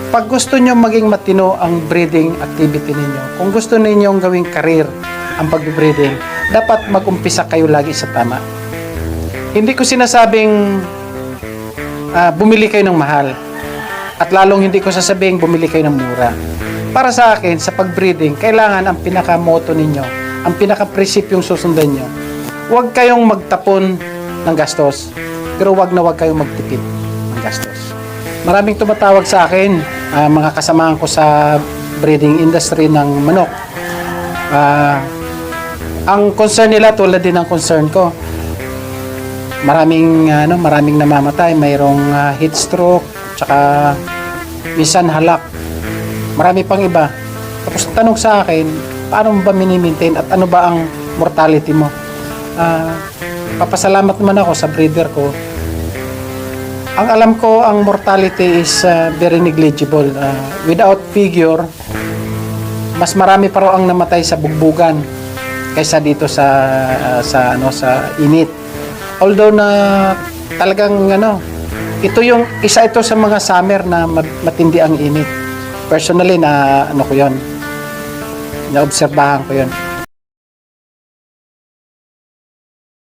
Pag gusto nyo maging matino ang breeding activity ninyo, kung gusto ninyong gawing career ang pag-breeding, dapat mag-umpisa kayo lagi sa tama. Hindi ko sinasabing bumili kayo ng mahal. At lalong hindi ko sasabing bumili kayo ng mura. Para sa akin, sa pag-breeding, kailangan ang pinaka-motto ninyo, ang pinaka-prinsipyong susundan nyo. Huwag kayong magtapon ng gastos, pero huwag na huwag kayong magtipid ng gastos. Maraming tumatawag sa akin, mga kasamahan ko sa breeding industry ng manok. Ang concern nila tulad din ng concern ko. Maraming namamatay, mayroong heat stroke, tsaka minsan halak. Marami pang iba. Tapos tanong sa akin, paano mo ba mini-maintain at ano ba ang mortality mo? Papasalamat naman ako sa breeder ko. Ang alam ko, ang mortality is very negligible. Without figure, mas marami pa raw ang namatay sa bugbugan kaysa dito sa init. Although na talagang ito yung isa ito sa mga summer na matindi ang init. Personally na ko 'yon. Naobserbahan ko 'yon.